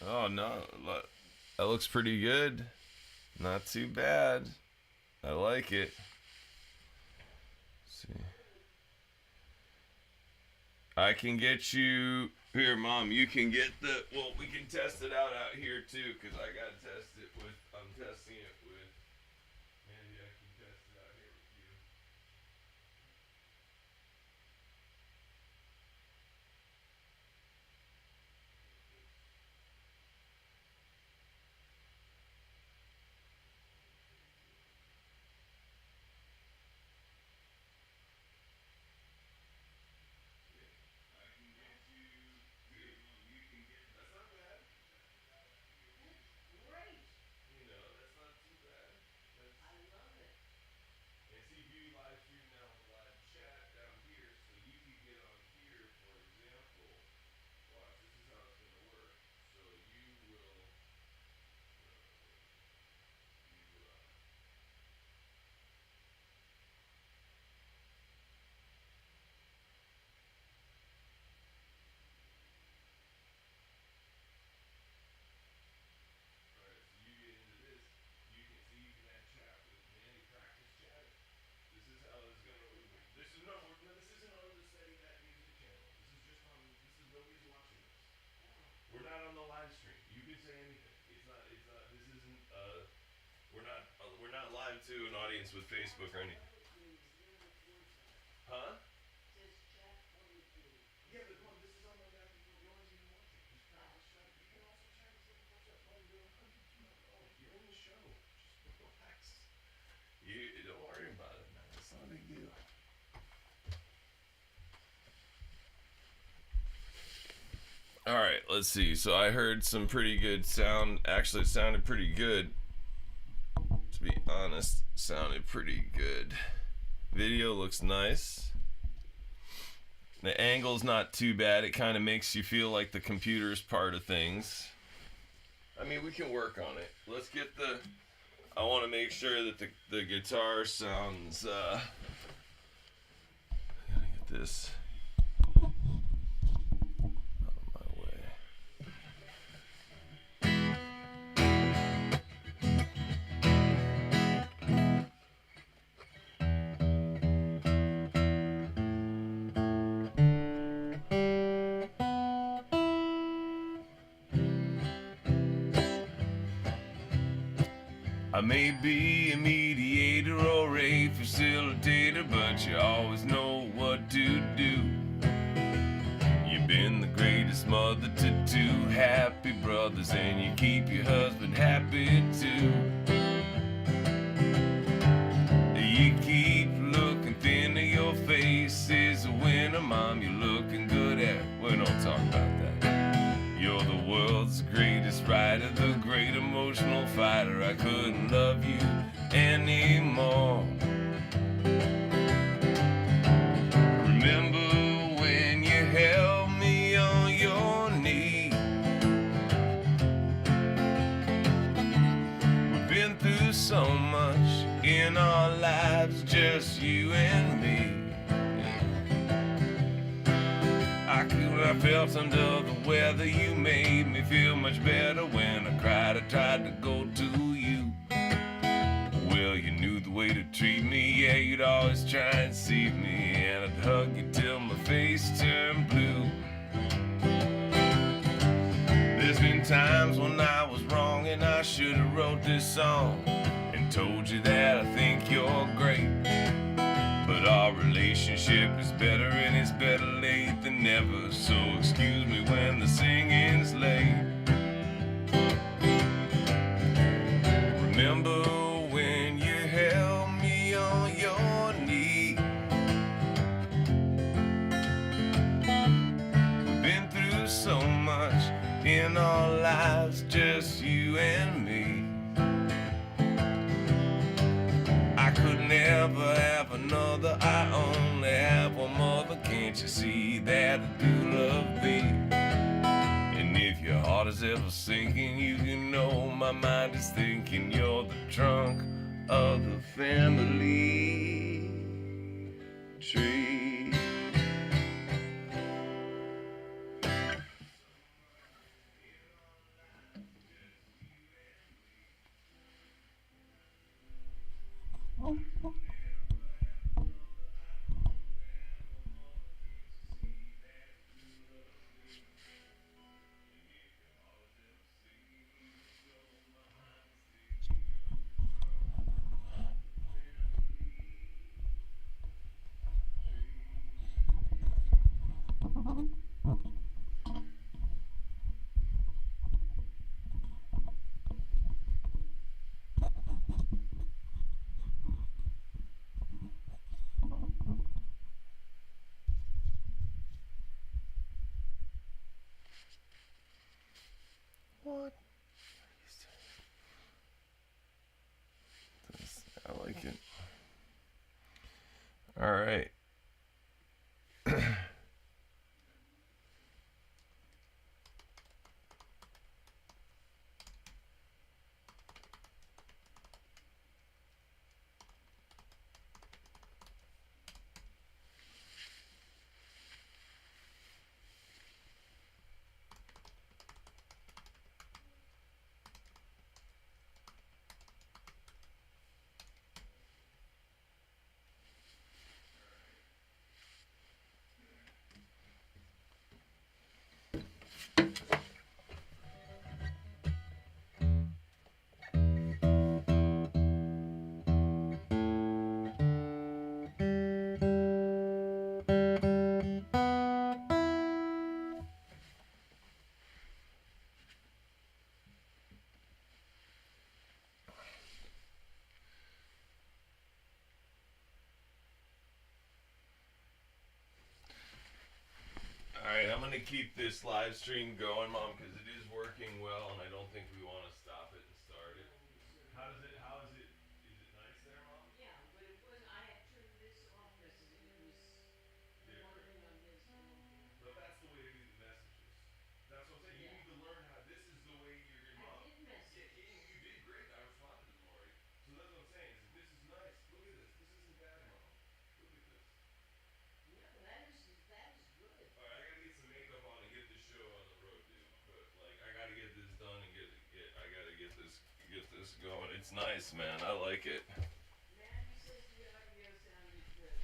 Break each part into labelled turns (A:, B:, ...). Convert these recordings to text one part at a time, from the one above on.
A: Oh no, that looks pretty good. Not too bad. I like it. Let's see. I can get you here, Mom. You can get the. Well, we can test it out here too, cause I gotta test it with. I'm testing it with. Maybe I can test it out here with you. We're not on the live stream. You can say anything. It's not. It's not. This isn't. We're not. We're not live to an audience with Facebook or anything. Huh? Yeah, but Mom, this is on my back. You're always even watching. Just practice chat. You can also chat as little close up. Mom, you're in the show. Just relax. You don't worry about it, man. It's not a big deal. All right, let's see. So I heard some pretty good sound. Actually, it sounded pretty good. To be honest, sounded pretty good. Video looks nice. The angle's not too bad. It kind of makes you feel like the computer's part of things. I mean, we can work on it. Let's get the... I want to make sure that the guitar sounds... I gotta get this... I may be a mediator or a facilitator, but you always know what to do. You've been the greatest mother to two happy brothers, and you keep your husband happy too. You keep looking thinner, your face is a winner, Mom, you're looking good at. We don't talk about that. You're the world's greatest writer, the great emotional fighter. I couldn't love you anymore. Remember when you held me on your knee? We've been through so much in our lives, just you and me. I felt under the weather. You made me feel much better. When I cried, I tried to go to you. Well, you knew the way to treat me. Yeah, you'd always try and deceive me, and I'd hug you till my face turned blue. There's been times when I was wrong and I should have wrote this song and told you that I think you're great. But our relationship is better, and it's better late than never. So excuse me when the singing's late. Remember when you held me on your knee? We've been through so much in our lives, just you and me. I could never have another, I only have one mother. Can't you see that I do love thee? And if your heart is ever sinking, you can know my mind is thinking you're the trunk of the family tree. What? I like it. All right. All right, I'm gonna keep this live stream going, Mom, because it is working well, and I don't think we want to stop it and start it. How does it? How is it? Is it nice there, Mom?
B: Yeah, but it was. I had turned this off because it was
A: There.
B: working on this one over here.
A: But that's the way to do the messages. That's what I'm saying. You
B: Yeah,
A: need to learn how. This is the way you're gonna,
B: I
A: Mom.
B: did
A: Yeah,
B: messages.
A: you did great. I responded to them already. So that's what I'm saying. Is this is nice. Look at this. This isn't bad, Mom. Look at this.
B: Yeah, that is good.
A: All right, I gotta get some makeup on and get this show on the road, dude. But like, I gotta get this done and get. I gotta get this going. It's nice, man. I like it.
B: Mandy says the audio sounded good.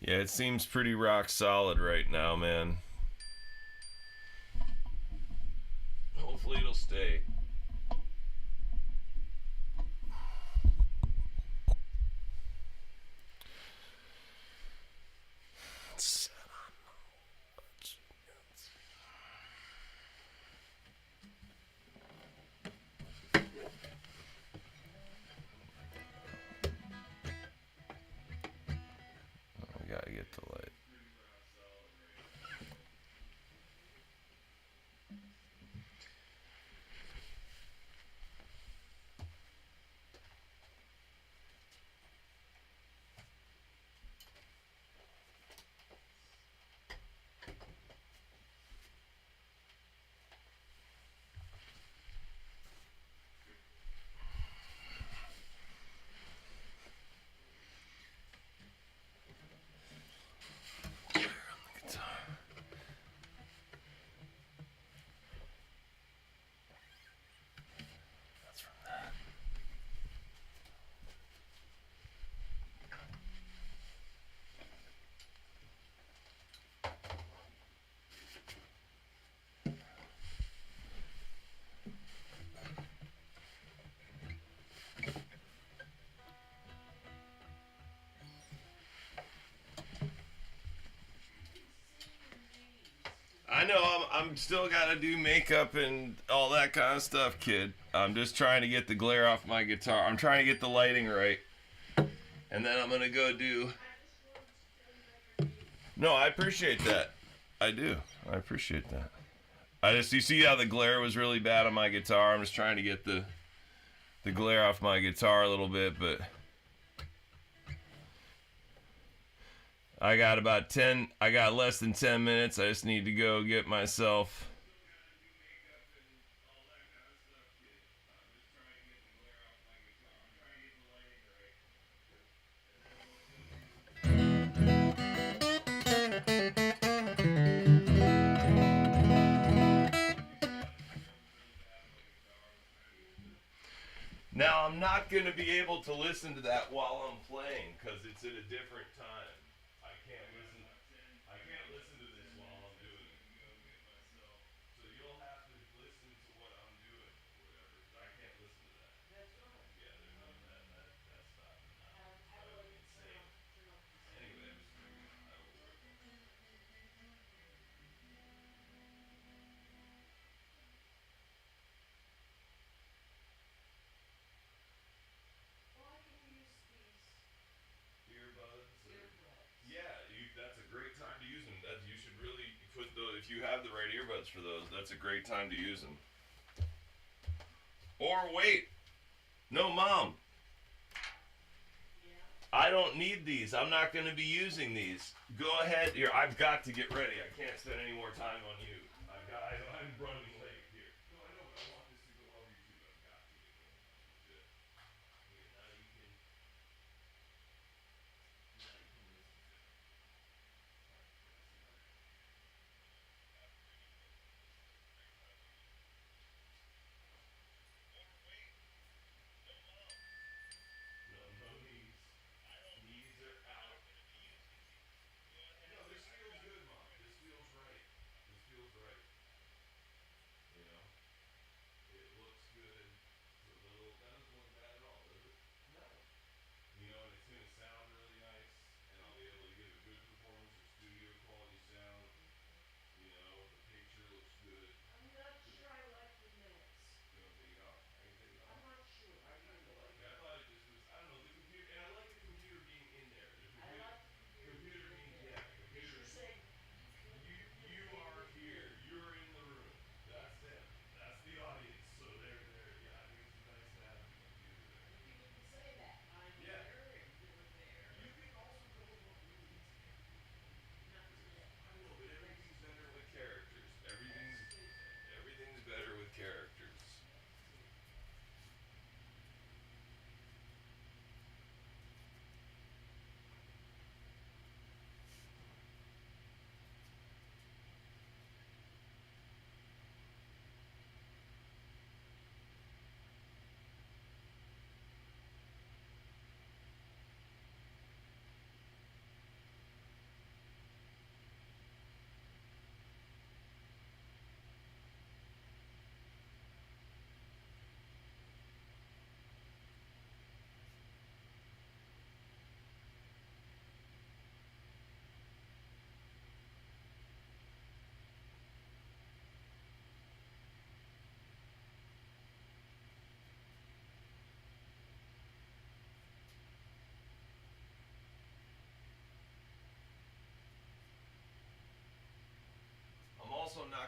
A: Yeah, it seems pretty rock solid right now, man. Hopefully it'll stay. We gotta get the light. I know I'm still gotta do makeup and all that kind of stuff, kid. I'm just trying to get the glare off my guitar. I'm trying to get the lighting right, and then I'm gonna go do. No, I appreciate that. I do. I appreciate that. You see how the glare was really bad on my guitar. I'm just trying to get the glare off my guitar a little bit, but I got about 10. I got less than 10 minutes. I just need to go get myself. Now I'm not going to be able to listen to that while I'm playing because it's at a different time. I can't listen. I can't listen to this while I'm doing it. So you'll have to listen to what I'm doing or whatever. 'Cause I can't listen to that.
B: That's right.
A: Yeah, there's no that's stopping now. It's
B: How do
A: driving
B: I
A: me
B: turn
A: insane.
B: off the speaker?
A: Anyway, I'm just figuring out how it'll work.
B: Why can you use these
A: Earbuds.
B: earbuds?
A: Yeah, that's a great time to use them. You should really put those. If you have the right earbuds for those, that's a great time to use them. Or wait, no, Mom.
B: Yeah.
A: I don't need these. I'm not going to be using these. Go ahead. Here, I've got to get ready. I can't spend any more time on you. I'm running late here. No, I know, but I want this to go well YouTube. I've got to get going. Good. Here, now you can listen to it. No, no knees. Knees are out. No, this feels good, Mom. This feels right. This feels right.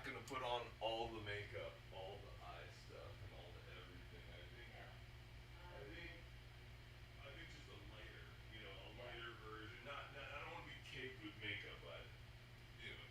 A: gonna put on all the makeup, all the eye stuff, and all the everything.
B: Yeah.
A: I think,
B: Okay.
A: I think just a lighter, a
B: Yeah.
A: lighter version. Not I don't want to be caked with makeup. You know.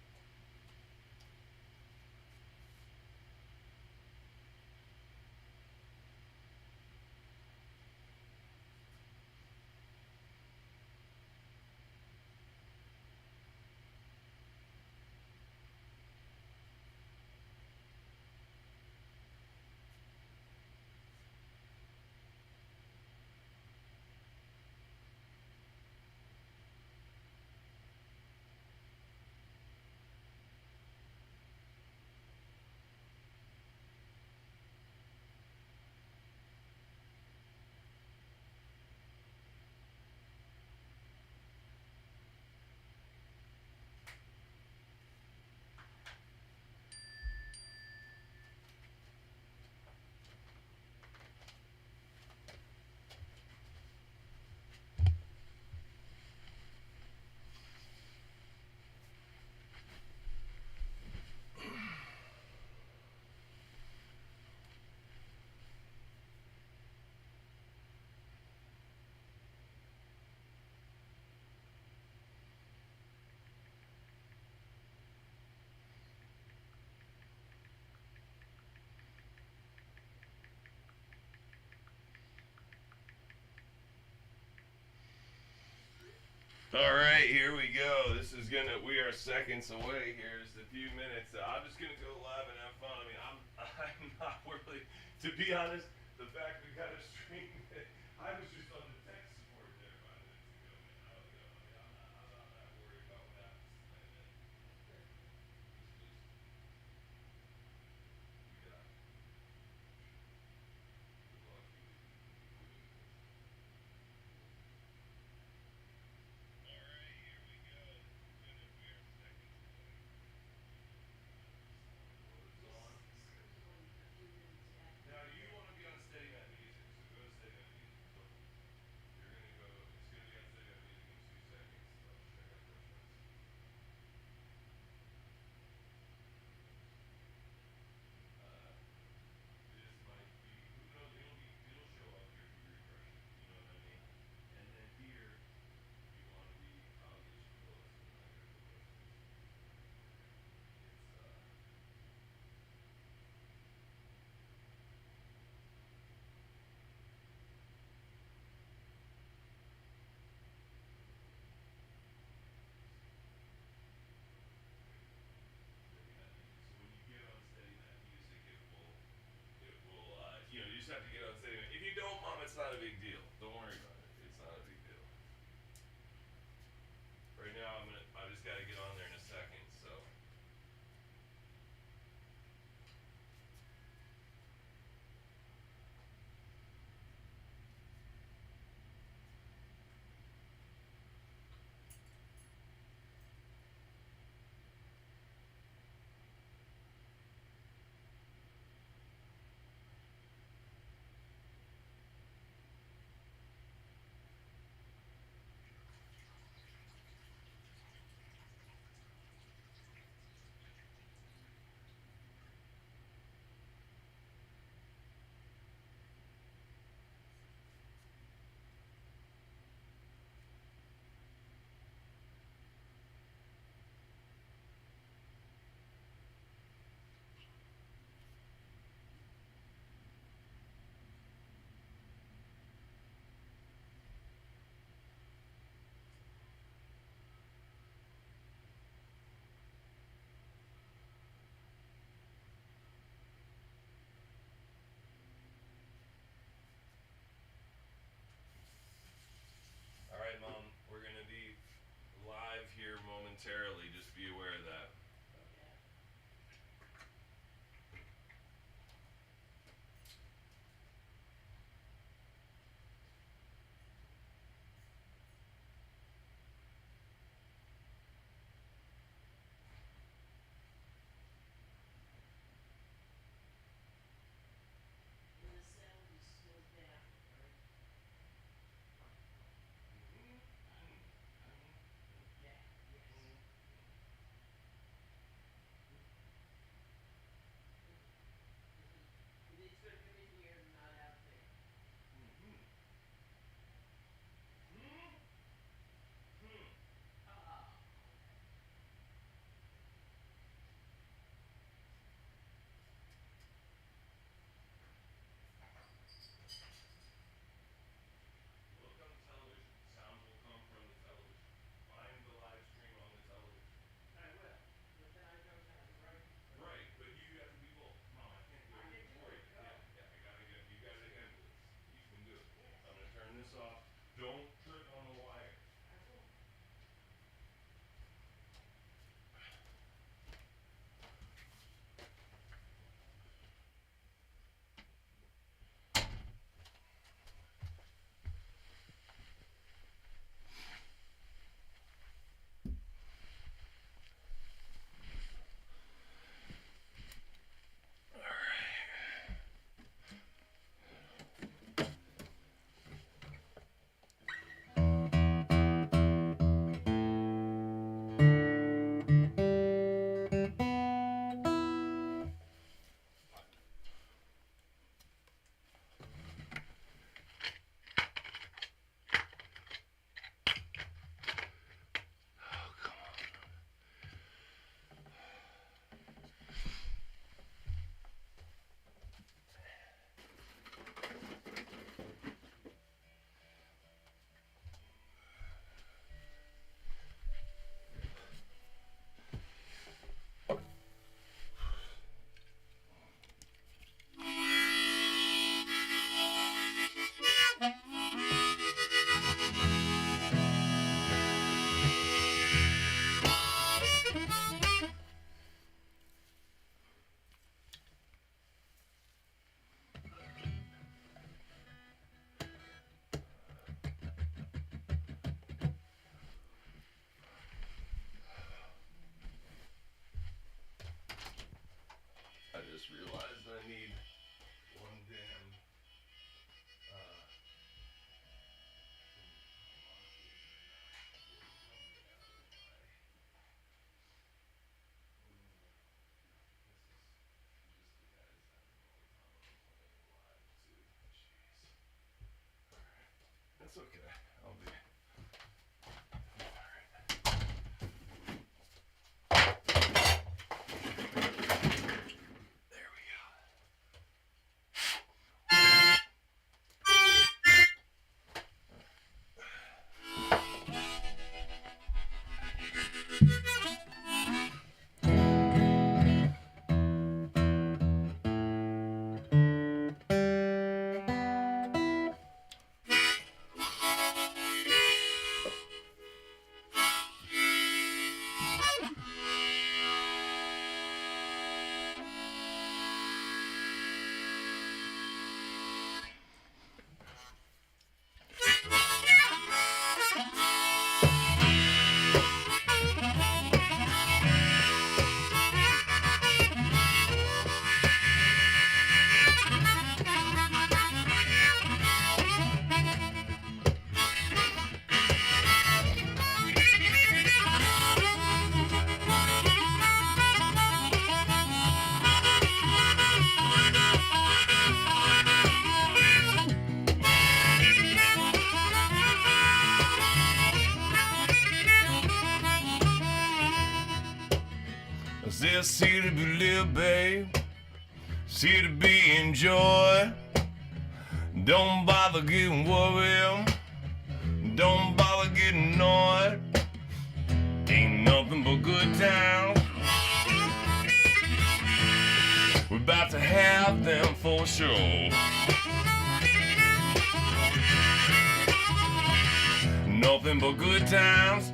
A: All right, here we go. We are seconds away here, just a few minutes. I'm just gonna go live and have fun. I mean, I'm not really, to be honest, the fact we got to stream it, I was just on the tech support there 5 minutes ago, man. I'm not that worried about what happens tonight, man. We got, we're lucky to be doing this. All right, here we go. We are seconds away. What is on?
B: This comes on a few minutes after
A: Now
B: the
A: you want to be on Steady Mat Music, so go to Steady Mat Music. So you're gonna go. It's gonna be on Steady Mat Music in 2 seconds. I'll just check out the restaurants. This might be. Who knows? It'll show up here if you refresh it. You know what I mean? And then here, you want to be. I'll get you close, and then I gotta go back to this. It's Steady Mat Music. So when you get on Steady Mat Music, it will. You just have to get on Steady Mat. If you don't, Mom, it's not a big deal. Don't worry about it. It's not a big deal. Right now, I just gotta get on there in a second. So. All right, Mom. We're gonna be live here momentarily. Just be aware of that.
B: Okay. And the sound is still down, right?
A: Mm-hmm.
B: Yeah, yes.
A: That's okay. I'll be. There we go. This here to be little babe, see to be enjoyed. Don't bother getting worried, don't bother getting annoyed. Ain't nothing but good times. We're about to have them for sure. Nothing but good times.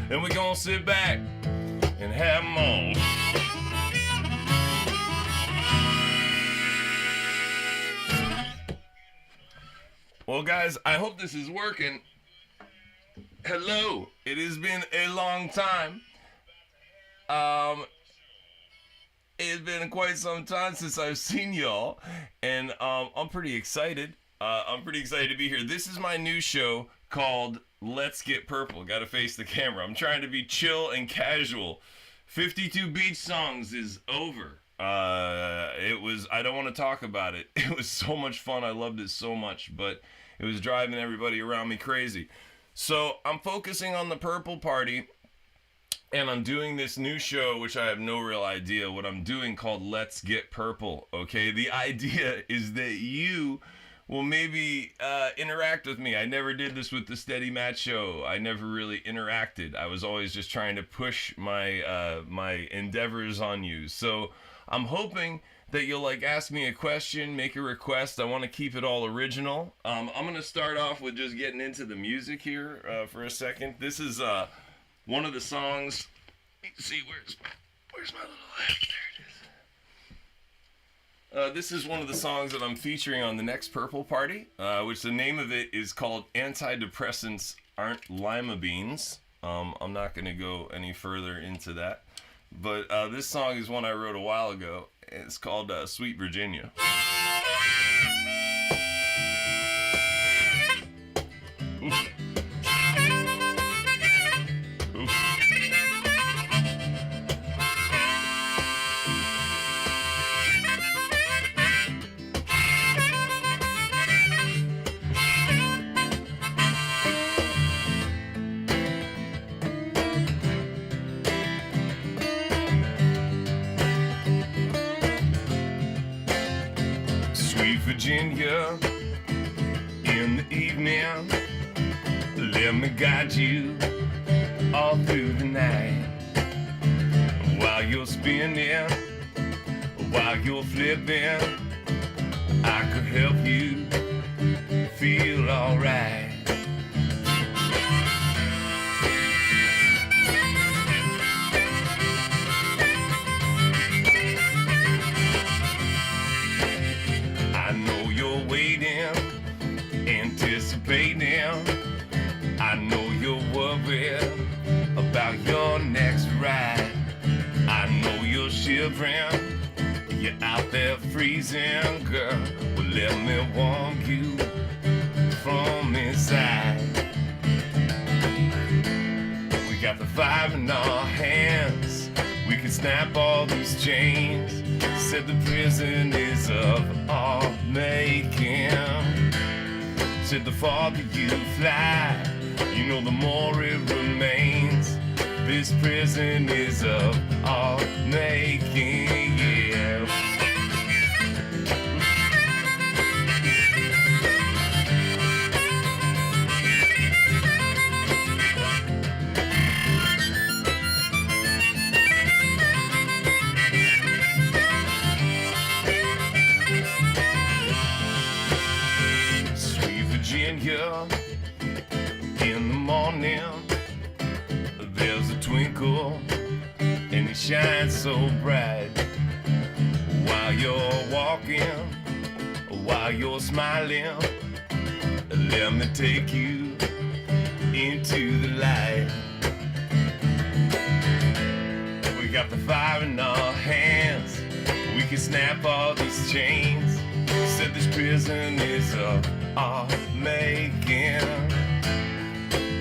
A: And we're gonna sit back and have them all. Well, guys, I hope this is working. Hello, it has been a long time. It's been quite some time since I've seen y'all, and I'm pretty excited. I'm pretty excited to be here. This is my new show called Let's Get Purple. Gotta face the camera. I'm trying to be chill and casual. 52 Beach Songs is over. I don't want to talk about it. It was so much fun. I loved it so much, but it was driving everybody around me crazy. So I'm focusing on the Purple Party, and I'm doing this new show, which I have no real idea what I'm doing, called Let's Get Purple. Okay, the idea is that you will maybe interact with me. I never did this with the Steady Matt show. I never really interacted. I was always just trying to push my my endeavors on you. So I'm hoping that you'll ask me a question, make a request. I want to keep it all original. I'm gonna start off with just getting into the music here for a second. This is one of the songs. Let's see, where's my little app? There it is. This is one of the songs that I'm featuring on the next Purple Party, which the name of it is called Antidepressants Aren't Lima Beans. I'm not going to go any further into that. But this song is one I wrote a while ago. It's called Sweet Virginia. Virginia, in the evening, let me guide you all through the night. While you're spinning, while you're flipping, I could help you feel alright. Anticipating, I know you're worried about your next ride. I know you're shivering, you're out there freezing, girl. Well, let me warm you from inside. We got the fire in our hands, we can snap all these chains. Said the prison is of our making. Said the farther you fly, you know the more it remains. This prison is of our making, yeah. Sweet Virginia, in the morning there's a twinkle and it shines so bright. While you're walking, while you're smiling, let me take you into the light. We got the fire in our hands, we can snap all these chains. Said this prison is of our making.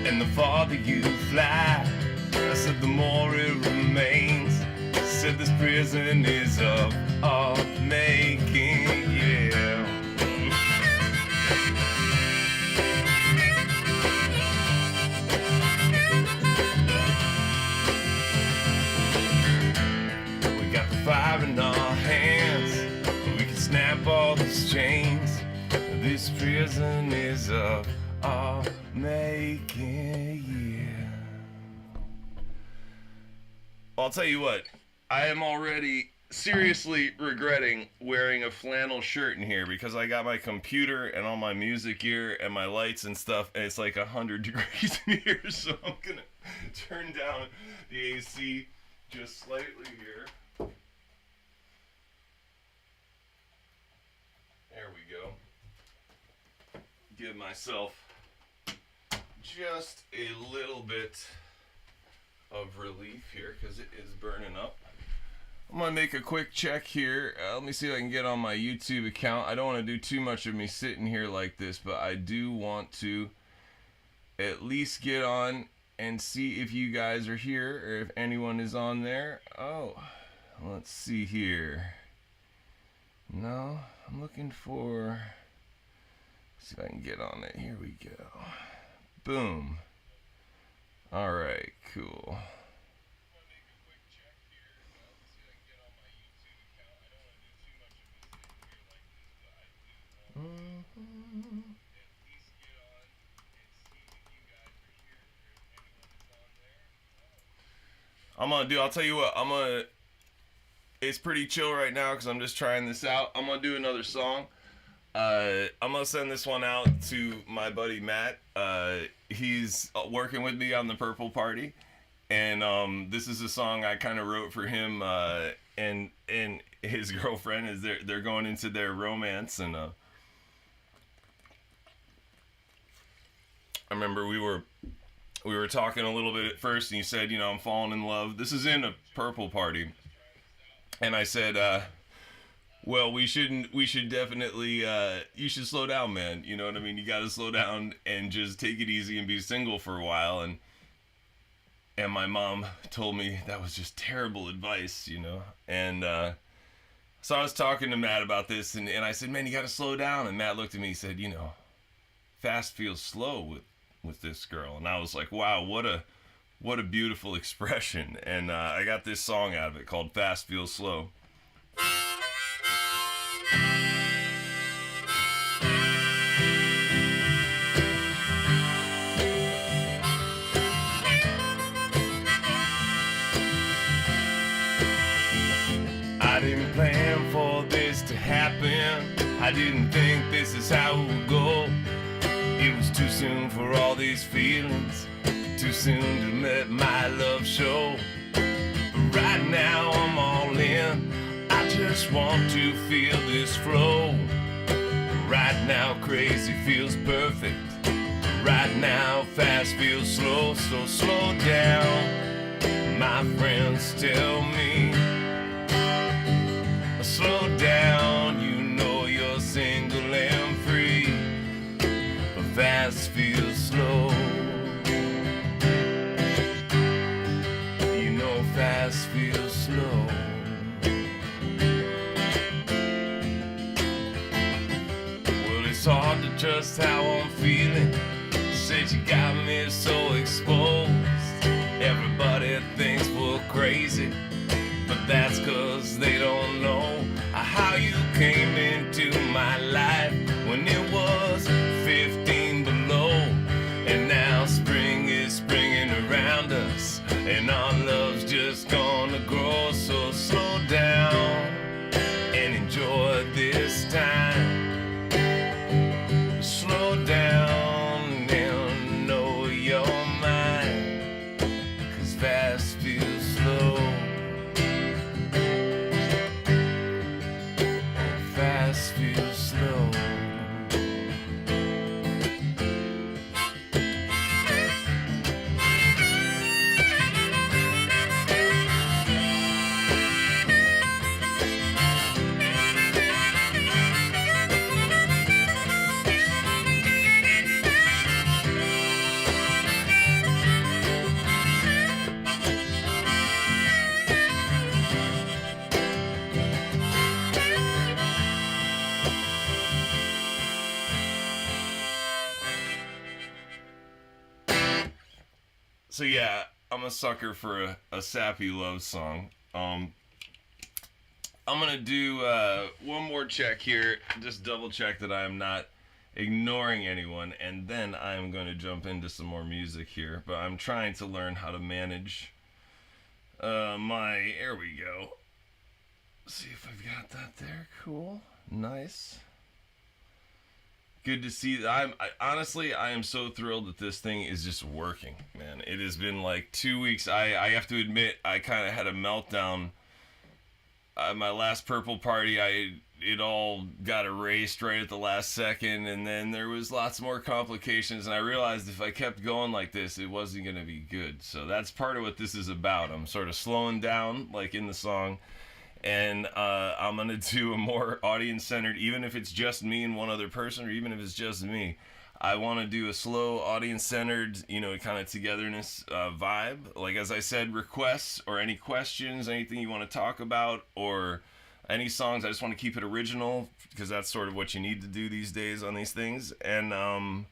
A: And the farther you fly, I said the more it remains. Said this prison is of our making, yeah. We got the fire in our hands, we can snap all these chains. This prison is of our making, yeah. I'll tell you what, I am already seriously regretting wearing a flannel shirt in here because I got my computer and all my music gear and my lights and stuff, and it's like 100 degrees in here, so I'm gonna turn down the AC just slightly here. There we go. Give myself just a little bit of relief here because it is burning up. I'm gonna make a quick check here. Let me see if I can get on my YouTube account. I don't want to do too much of me sitting here like this, but I do want to at least get on and see if you guys are here or if anyone is on there. Oh, let's see here. No, I'm looking for. See if I can get on it. Here we go. Boom. All right, cool. I'll tell you what, it's pretty chill right now because I'm just trying this out. I'm gonna do another song. I'm gonna send this one out to my buddy Matt. He's working with me on the Purple Party, and this is a song I kind of wrote for him and his girlfriend as they're going into their romance. And I remember we were talking a little bit at first, and you said, you know, I'm falling in love. This is in a Purple Party, and I said, well, we should definitely, you should slow down, man. You know what I mean? You gotta slow down and just take it easy and be single for a while. And my mom told me that was just terrible advice, you know? And, so I was talking to Matt about this, and I said, man, you gotta slow down. And Matt looked at me and said, you know, fast feels slow with this girl. And I was like, wow, what a beautiful expression. And, I got this song out of it called Fast Feels Slow. I didn't plan for this to happen. I didn't think this is how it would go. It was too soon for all these feelings, too soon to let my love show. But right now I'm all in. I just want to feel this flow. Right now crazy feels perfect. Right now fast feels slow. So slow down, my friends tell me. Slow down, you know you're single and free. But fast feels slow. You know fast feels slow. Well, it's hard to trust how I'm feeling. feeling. Said you got me so exposed. Everybody thinks we're crazy, but that's 'cause they don't know how you came into my life when it was 15 below. And now spring is springing around us, and our love's just gonna grow. So slow down and enjoy this time. Slow down and know your mind, 'cause fast feels slow. Fast feels slow. So yeah, I'm a sucker for a sappy love song. I'm gonna do one more check here, just double check that I'm not ignoring anyone, and then I'm going to jump into some more music here. But I'm trying to learn how to manage here we go. See if I've got that there. Cool, nice. Good to see that. Honestly, I am so thrilled that this thing is just working, man. It has been like 2 weeks. I have to admit, I kind of had a meltdown. My last Purple party, it all got erased right at the last second, and then there was lots more complications, and I realized if I kept going like this, it wasn't going to be good. So that's part of what this is about. I'm sort of slowing down, like in the song. And I'm going to do a more audience-centered, even if it's just me and one other person, or even if it's just me. I want to do a slow, audience-centered, kind of togetherness vibe. Like, as I said, requests or any questions, anything you want to talk about, or any songs. I just want to keep it original, because that's sort of what you need to do these days on these things. And I'm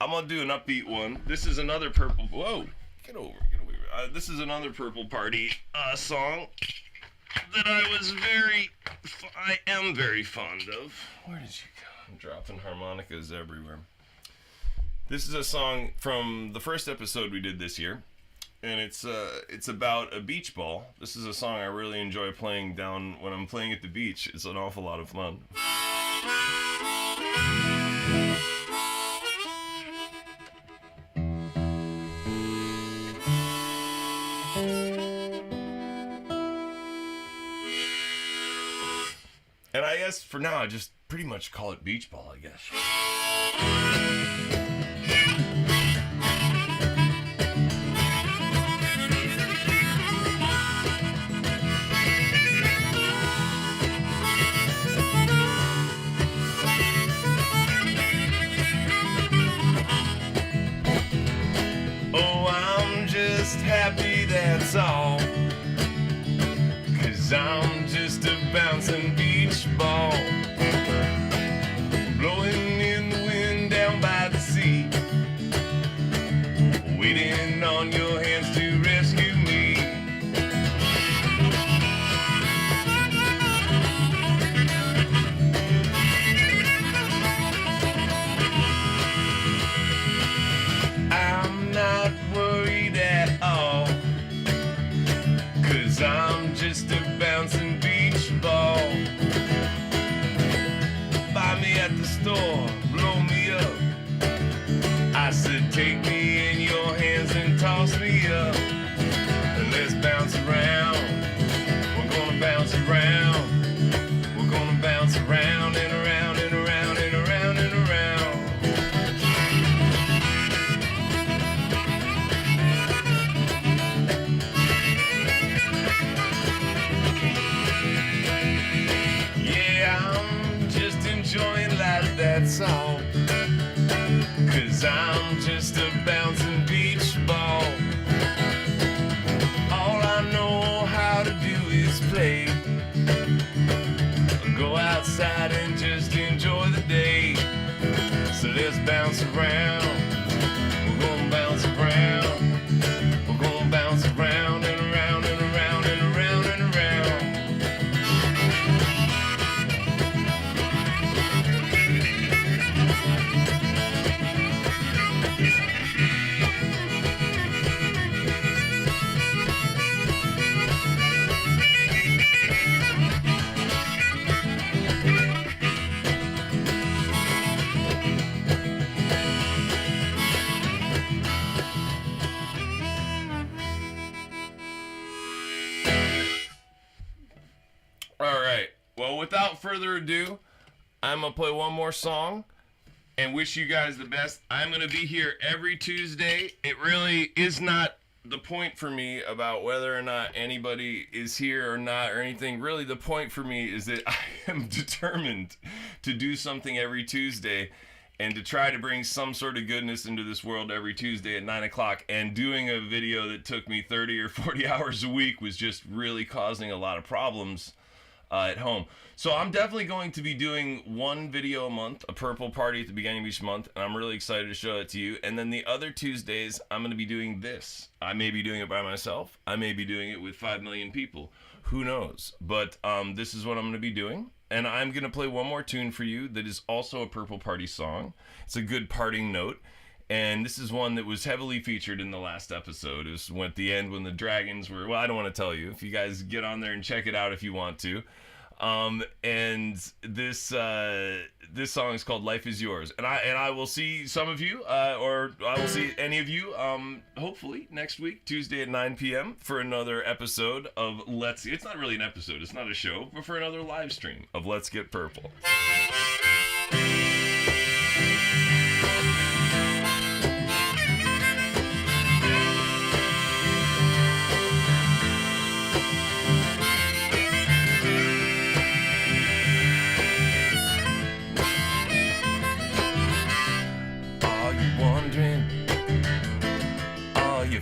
A: going to do an upbeat one. This is another Purple... Whoa! Get over. This is another Purple Party song that I am very fond of. Where did you go? I'm dropping harmonicas everywhere. This is a song from the first episode we did this year, and it's about a beach ball. This is a song I really enjoy playing down when I'm playing at the beach. It's an awful lot of fun. And I guess for now, I just pretty much call it beach ball, I guess. Oh, I'm just happy, that's all. 'Cause I'm just a bouncing beach ball, blowing in the wind down by the sea, waiting on your hands to rescue me. I'm not worried at all, 'cause I'm just a bouncing beach ball. Buy me at the store, blow me up. I said take me in your hands and toss me up, and let's bounce around. We're gonna bounce around. We're gonna bounce around and around and around and around and around. Enjoying life, that's all. 'Cause I'm just a bouncing beach ball. All I know how to do is play. Go outside and just enjoy the day. So let's without further ado, I'm going to play one more song and wish you guys the best. I'm going to be here every Tuesday. It really is not the point for me about whether or not anybody is here or not or anything. Really, the point for me is that I am determined to do something every Tuesday and to try to bring some sort of goodness into this world every Tuesday at 9 o'clock. And doing a video that took me 30 or 40 hours a week was just really causing a lot of problems at home. So I'm definitely going to be doing one video a month, a purple party at the beginning of each month, and I'm really excited to show it to you. And then the other Tuesdays, I'm going to be doing this. I may be doing it by myself. I may be doing it with 5 million people. Who knows? But this is what I'm going to be doing. And I'm going to play one more tune for you that is also a purple party song. It's a good parting note. And this is one that was heavily featured in the last episode. It was at the end when the dragons were... Well, I don't want to tell you. If you guys get on there and check it out if you want to. And this song is called "Life Is Yours," and I will see some of you, or I will see any of you, hopefully next week, Tuesday at 9 p.m. for another episode of Let's. It's not really an episode, it's not a show, but for another live stream of Let's Get Purple.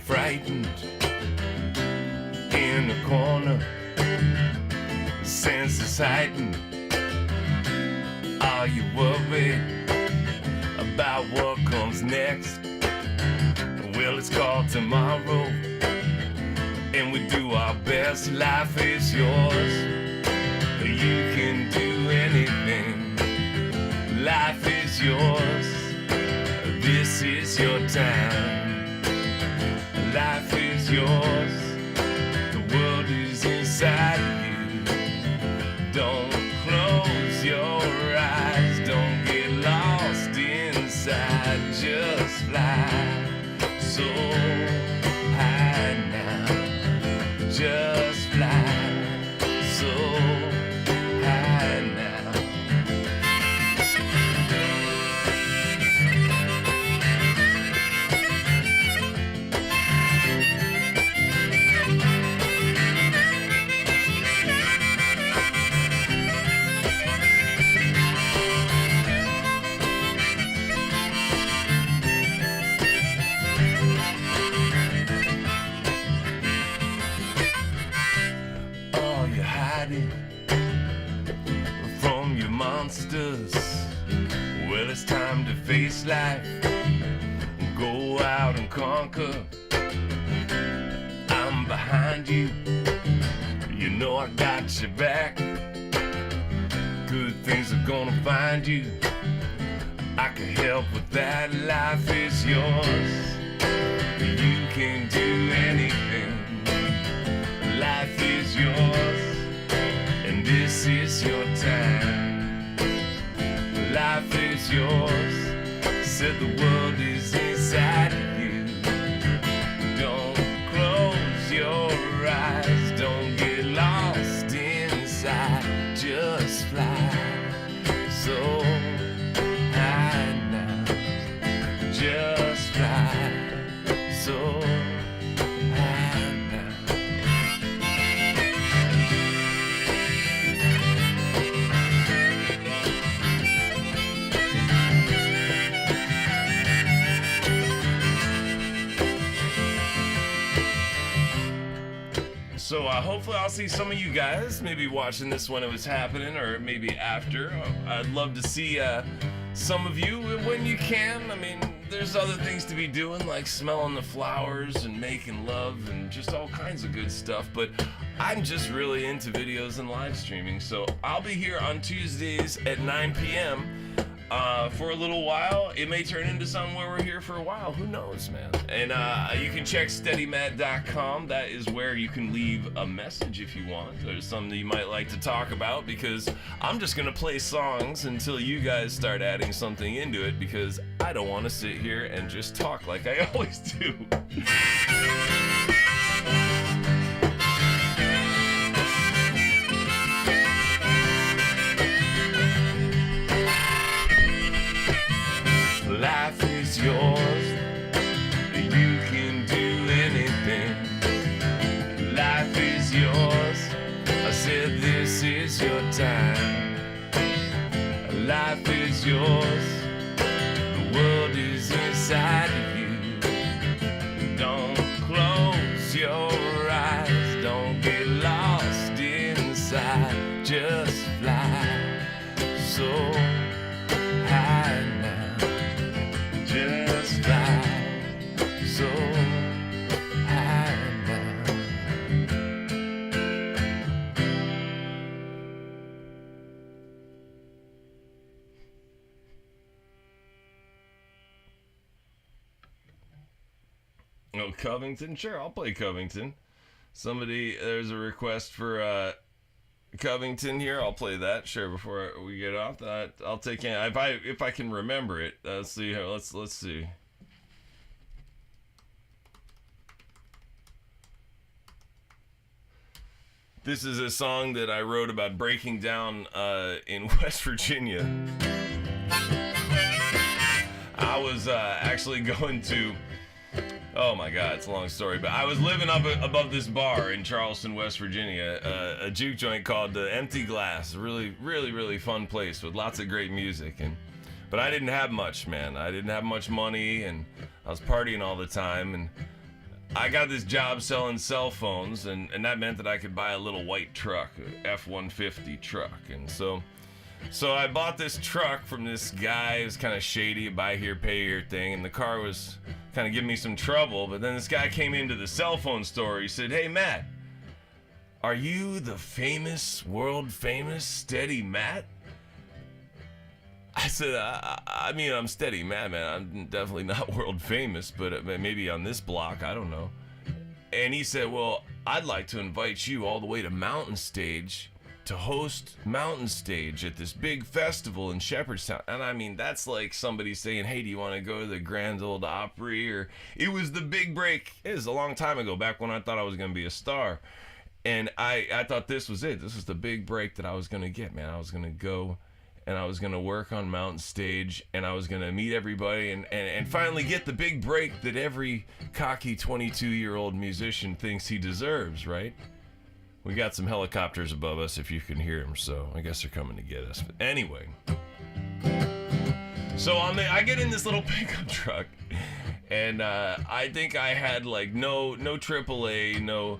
A: Frightened in the corner, senses heightened. Are you worried about what comes next? Well, it's called tomorrow, and we do our best. Life is yours, you can do anything. Life is yours, this is your time. Life is yours, the world is inside of you. Don't close your eyes, don't get lost inside. Just fly so high now. Just fly so high now. From your monsters, well, it's time to face life. Go out and conquer. I'm behind you, you know I got your back. Good things are gonna find you, I can help with that. Life is yours, you can do anything. Life is yours, and this is your time. Life is yours, said the world is inside of you. Don't close your eyes, don't get lost inside. Just fly so high now. Just fly so high now. So hopefully I'll see some of you guys maybe watching this when it was happening, or maybe after. I'd love to see some of you when you can. I mean, there's other things to be doing, like smelling the flowers and making love and just all kinds of good stuff, but I'm just really into videos and live streaming. So I'll be here on Tuesdays at 9 p.m. For a little while. It may turn into something where we're here for a while. Who knows, man? And you can check steadymat.com. That is where you can leave a message if you want. There's something that you might like to talk about, because I'm just going to play songs until you guys start adding something into it, because I don't want to sit here and just talk like I always do. Oh, Covington? Sure, I'll play Covington. There's a request for Covington here. I'll play that. Sure, before we get off that, I'll take it if I can remember it. Let's see here. Let's see. This is a song that I wrote about breaking down in West Virginia. I was actually going to. Oh my God, it's a long story, but I was living up above this bar in Charleston, West Virginia, a juke joint called the Empty Glass. Really, really, really fun place with lots of great music. But I didn't have much, man. I didn't have much money, and I was partying all the time. And I got this job selling cell phones, and that meant that I could buy a little white truck, a F-150 truck. And so I bought this truck from this guy. It was kind of shady, a buy here, pay here thing, and the car was kind of giving me some trouble. But then this guy came into the cell phone store. He said, "Hey, Matt, are you the famous, world famous Steady Matt?" I said, I mean, I'm Steady Matt, man. I'm definitely not world famous, but maybe on this block, I don't know. And he said, "Well, I'd like to invite you all the way to Mountain Stage to host Mountain Stage at this big festival in Shepherdstown." And I mean, that's like somebody saying, "Hey, do you want to go to the Grand Ole Opry?" Or it was the big break. It was a long time ago, back when I thought I was going to be a star. And I thought this was it. This was the big break that I was going to get, man. I was going to go and I was going to work on Mountain Stage, and I was going to meet everybody and finally get the big break that every cocky 22-year-old musician thinks he deserves, right? We got some helicopters above us, if you can hear them, so I guess they're coming to get us. But anyway, so I get in this little pickup truck, and I think I had like no AAA, no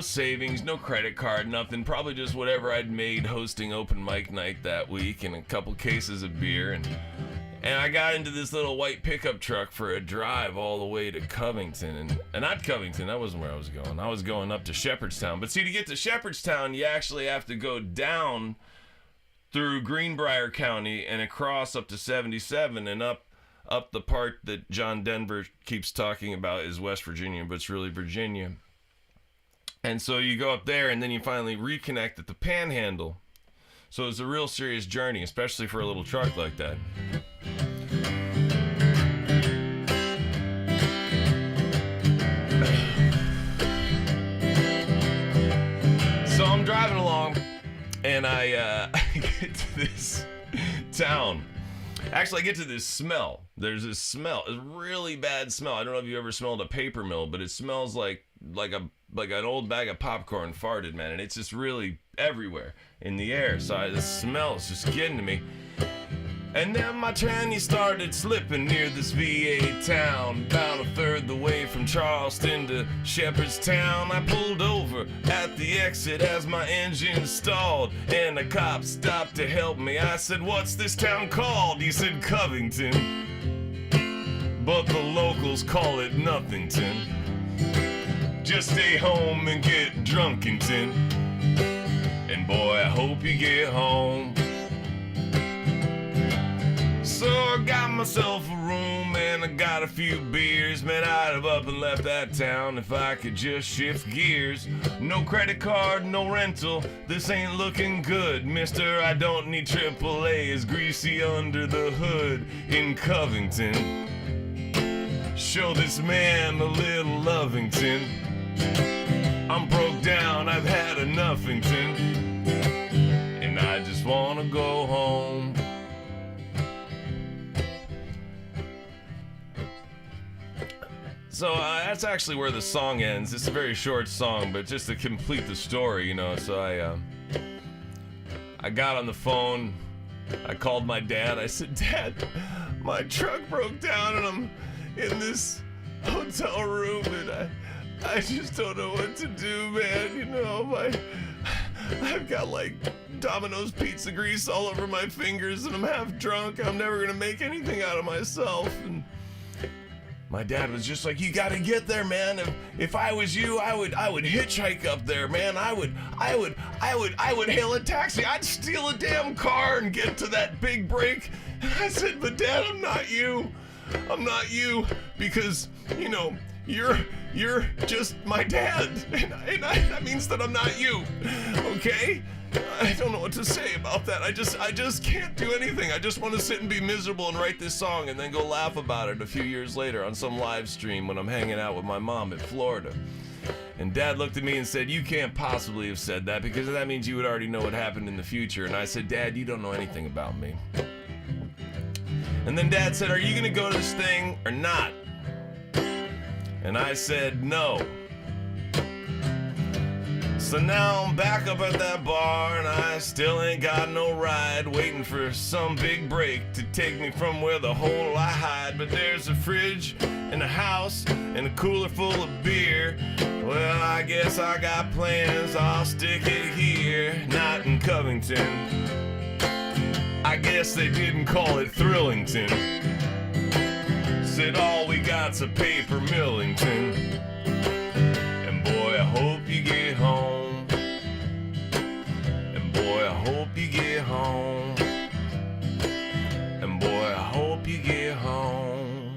A: savings, no credit card, nothing. Probably just whatever I'd made hosting open mic night that week, and a couple cases of beer, and I got into this little white pickup truck for a drive all the way to Covington. And not Covington, that wasn't where I was going. I was going up to Shepherdstown. But see, to get to Shepherdstown, you actually have to go down through Greenbrier County and across up to 77 and up the part that John Denver keeps talking about is West Virginia, but it's really Virginia. And so you go up there, and then you finally reconnect at the Panhandle. So it's a real serious journey, especially for a little truck like that. So I'm driving along, and I get to this town. Actually, I get to this smell. There's this smell. It's a really bad smell. I don't know if you ever smelled a paper mill, but it smells like an old bag of popcorn farted, man. And it's just really everywhere in the air. So the smell is just getting to me. And then my tranny started slipping near this VA town, about a third the way from Charleston to Shepherdstown. I pulled over at the exit as my engine stalled, and a cop stopped to help me. I said, "What's this town called?" He said, "Covington, but the locals call it Nothington. Just stay home and get drunkington, and boy, I hope you get home." So I got myself a room and I got a few beers. Man, I'd have up and left that town if I could just shift gears. No credit card, no rental, this ain't looking good. Mister, I don't need AAA, is greasy under the hood in Covington. Show this man a little Lovington. I'm broke down, I've had enough-ington, and I just wanna go home. So that's actually where the song ends. It's a very short song, but just to complete the story, you know. So I got on the phone. I called my dad. I said, "Dad, my truck broke down and I'm in this hotel room and I just don't know what to do, man. You know, I've got like Domino's pizza grease all over my fingers and I'm half drunk. I'm never gonna make anything out of myself." And my dad was just like, "You gotta get there, man. If I was you, I would hitchhike up there, man. I would hail a taxi. I'd steal a damn car and get to that big break." And I said, "But Dad, I'm not you. I'm not you, because, you know, you're just my dad, and that means that I'm not you, okay? I don't know what to say about that. I just can't do anything. I just want to sit and be miserable and write this song and then go laugh about it a few years later on some live stream when I'm hanging out with my mom in Florida. And Dad looked at me and said, you can't possibly have said that because that means you would already know what happened in the future. And I said, Dad, you don't know anything about me. And then Dad said, are you going to go to this thing or not? And I said, no. So now I'm back up at that bar and I still ain't got no ride, waiting for some big break to take me from where the hole I hide. But there's a fridge and a house and a cooler full of beer. Well, I guess I got plans, I'll stick it here, not in Covington. I guess they didn't call it Thrillington. Said all we got's a paper Millington. And boy, I hope you get home. And boy, I hope you get home. And boy, I hope you get home.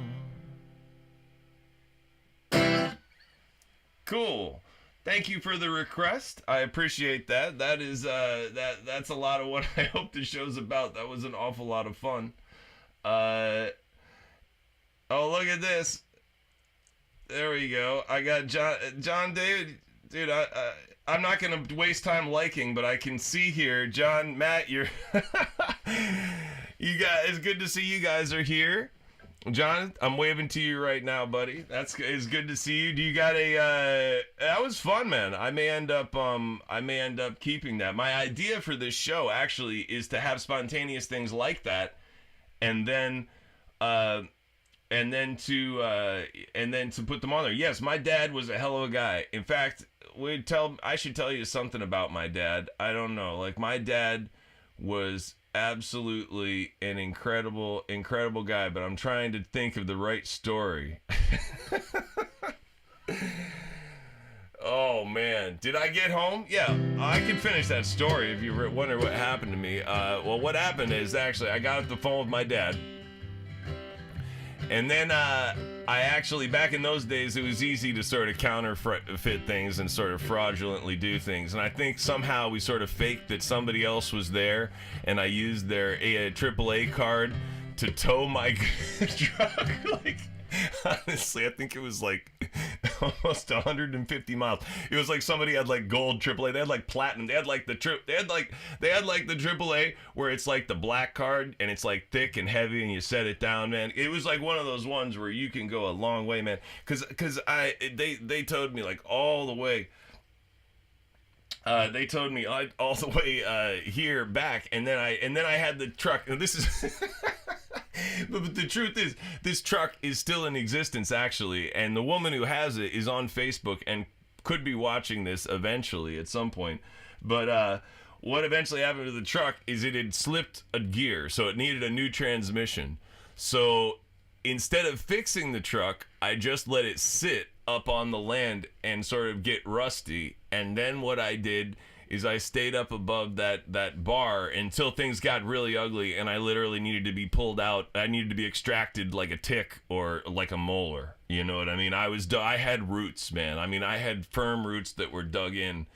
A: Cool. Thank you for the request. I appreciate that. That is that's a lot of what I hope the show's about. That was an awful lot of fun. Oh, look at this. There we go. I got John David. Dude, I'm not going to waste time liking, but I can see here, John, Matt, you're you guys, it's good to see you guys are here. John, I'm waving to you right now, buddy. It's good to see you. Do you got that was fun, man. I may end up keeping that. My idea for this show actually is to have spontaneous things like that, and then to put them on there. Yes, my dad was a hell of a guy. In fact, I should tell you something about my dad. I don't know. Like, my dad was absolutely an incredible guy, but I'm trying to think of the right story. Oh man, did I get home? Yeah, I can finish that story if you wonder what happened to me. Well, what happened is actually I got off the phone with my dad, and then I actually, back in those days, it was easy to sort of counterfeit things and sort of fraudulently do things. And I think somehow we sort of faked that somebody else was there, and I used their AAA card to tow my truck. Like, honestly, I think it was like almost 150 miles. It was like somebody had like gold AAA. They had like platinum. They had like the AAA where it's like the black card and it's like thick and heavy and you set it down, man. It was like one of those ones where you can go a long way, man. Cause they towed me like all the way. They towed me all the way here back, and then I had the truck. And this is. But the truth is, this truck is still in existence, actually, and the woman who has it is on Facebook and could be watching this eventually at some point. But what eventually happened to the truck is it had slipped a gear, so it needed a new transmission. So instead of fixing the truck, I just let it sit up on the land and sort of get rusty. And then what I did is I stayed up above that bar until things got really ugly and I literally needed to be pulled out. I needed to be extracted like a tick or like a molar. You know what I mean? I had roots, man. I mean, I had firm roots that were dug in,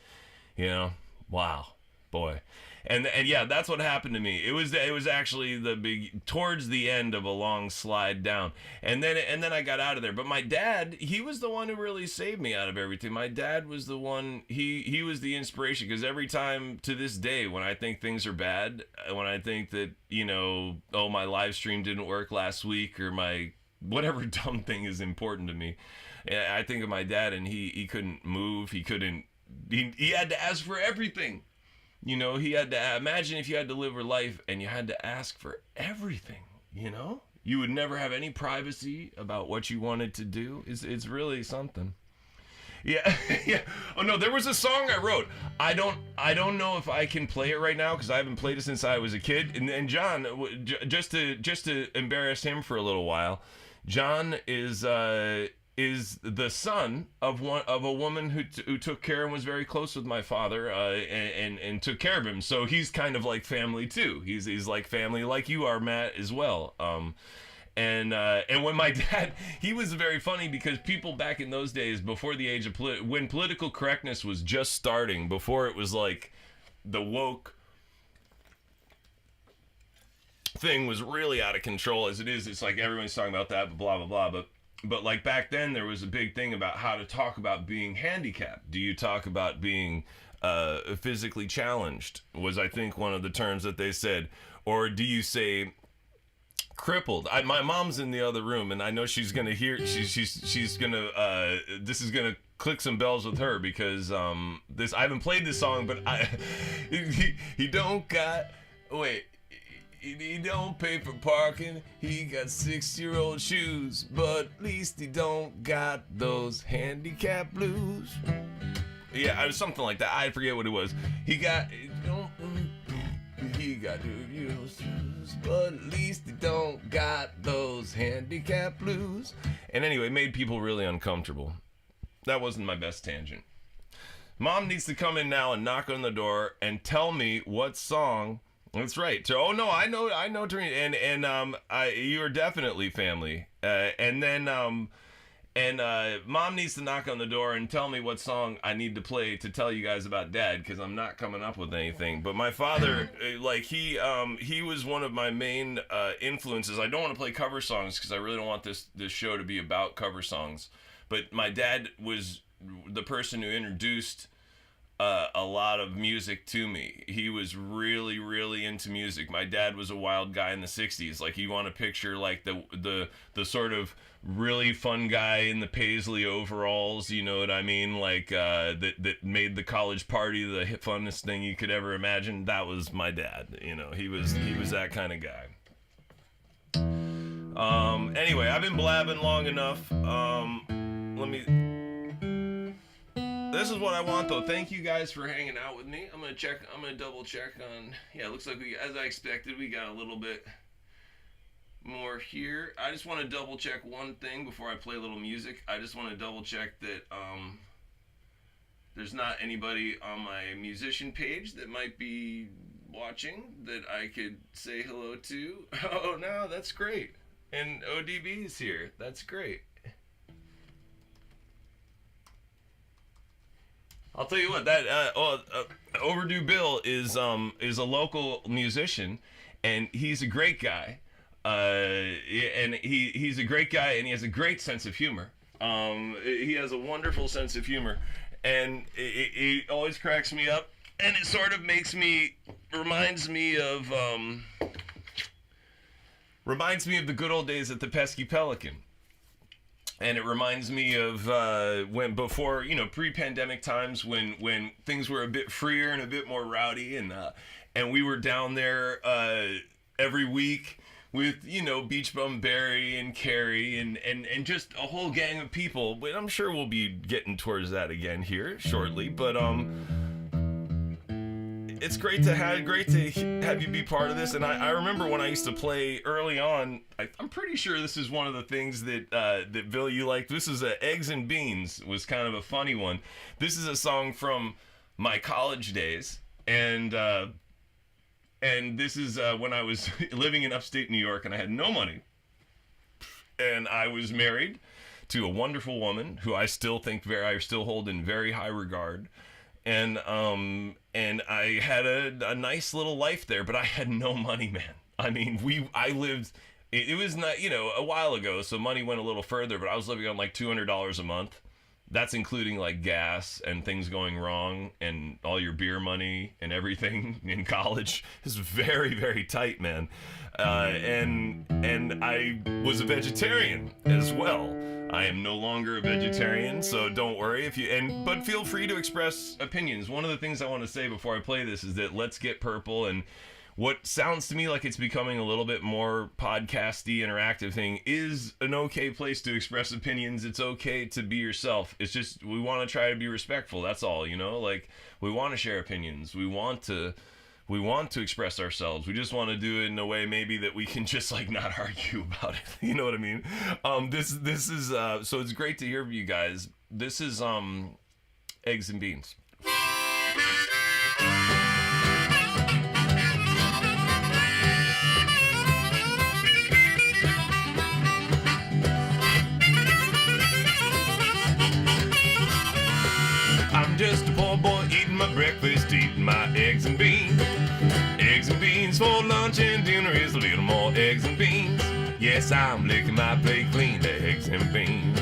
A: you know? Wow, boy. And yeah, that's what happened to me. It was actually towards the end of a long slide down, and then I got out of there. But my dad, he was the one who really saved me out of everything. My dad was the one. He was the inspiration, because every time to this day when I think things are bad, when I think that, you know, oh, my live stream didn't work last week, or my whatever dumb thing is important to me, I think of my dad, and he couldn't move. He had to ask for everything. You know, he had to imagine if you had to live your life and you had to ask for everything, you know? You would never have any privacy about what you wanted to do. It's really something. Yeah. Yeah. Oh no, there was a song I wrote. I don't know if I can play it right now because I haven't played it since I was a kid. And John, just to embarrass him for a little while, John is the son of a woman who took care and was very close with my father, and took care of him. So he's kind of like family too. He's like family, like you are, Matt, as well. And when my dad, he was very funny because people back in those days, before the age of when political correctness was just starting, before it was like the woke thing was really out of control as it is. It's like everyone's talking about that, but blah blah blah. But like back then, there was a big thing about how to talk about being handicapped. Do you talk about being physically challenged? Was, I think, one of the terms that they said, or do you say crippled? My mom's in the other room, and I know she's gonna hear. She's gonna. This is gonna click some bells with her because this, I haven't played this song, but he don't got. Wait. He don't pay for parking. He got 6-year-old shoes, but at least he don't got those handicap blues. Yeah, it was something like that. I forget what it was. He got 2-year-old shoes, but at least he don't got those handicap blues. And anyway, it made people really uncomfortable. That wasn't my best tangent. Mom needs to come in now and knock on the door and tell me what song. That's right. Oh no, I know, Tarina, and you are definitely family. Mom needs to knock on the door and tell me what song I need to play to tell you guys about Dad, because I'm not coming up with anything. But my father, like he was one of my main influences. I don't want to play cover songs because I really don't want this show to be about cover songs. But my dad was the person who introduced a lot of music to me. He was really, really into music. My dad was a wild guy in the 60s. Like, you want to picture like the sort of really fun guy in the paisley overalls, you know what I mean? Like that made the college party the funnest thing you could ever imagine. That was my dad. You know, he was that kind of guy. Anyway, I've been blabbing long enough. This is what I want, though. Thank you guys for hanging out with me. I'm gonna double check on. Yeah, it looks like as I expected, we got a little bit more here. I just want to double check one thing before I play a little music. I just want to double check that there's not anybody on my musician page that might be watching that I could say hello to. Oh no, that's great. And ODB is here. That's great. I'll tell you what, that Overdue Bill is a local musician, and he's a great guy. And he's a great guy, and he has a great sense of humor. He has a wonderful sense of humor, and it always cracks me up, and it sort of reminds me of the good old days at the Pesky Pelican. And it reminds me of when before, pre-pandemic times when things were a bit freer and a bit more rowdy, and we were down there every week with, Beach Bum Barry and Carrie and just a whole gang of people. But I'm sure we'll be getting towards that again here shortly. But it's great to have you be part of this. And I remember when I used to play early on. I'm pretty sure this is one of the things that Bill, you liked. This is Eggs and Beans was kind of a funny one. This is a song from my college days, and this is when I was living in upstate New York and I had no money, and I was married to a wonderful woman who I still hold in very high regard. And I had a nice little life there, but I had no money, man. I mean, I lived, it was not, a while ago, so money went a little further, but I was living on like $200 a month. That's including like gas and things going wrong and all your beer money and everything in college. It's very, very tight, man. And I was a vegetarian as well. I am no longer a vegetarian, so don't worry but feel free to express opinions. One of the things I want to say before I play this is that Let's Get Purple and what sounds to me like it's becoming a little bit more podcasty, interactive thing is an okay place to express opinions. It's okay to be yourself. It's just we want to try to be respectful. That's all, like we want to share opinions. We want to express ourselves. We just want to do it in a way maybe that we can just like not argue about it. You know what I mean? This is so it's great to hear from you guys. This is Eggs and Beans. I'm just a poor boy eating my breakfast, eating my eggs and beans. Eggs and beans for lunch and dinner is a little more eggs and beans. Yes, I'm licking my plate clean, the eggs and beans.